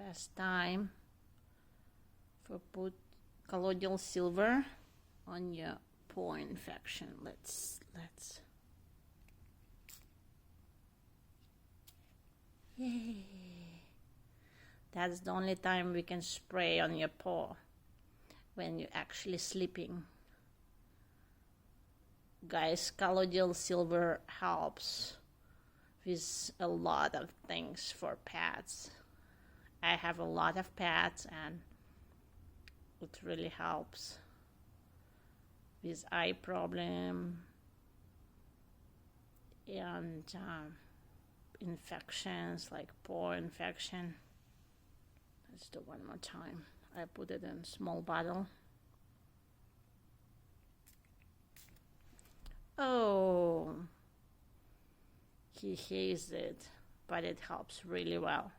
best time for put colloidal silver on your pore infection. Let's yay. That's the only time we can spray on your pore, when you're actually sleeping. Guys, colloidal silver helps with a lot of things for pets. I have a lot of pets and it really helps with eye problem and infections like pore infection. Let's do one more time. I put it in a small bottle. Oh, he hates it, but it helps really well.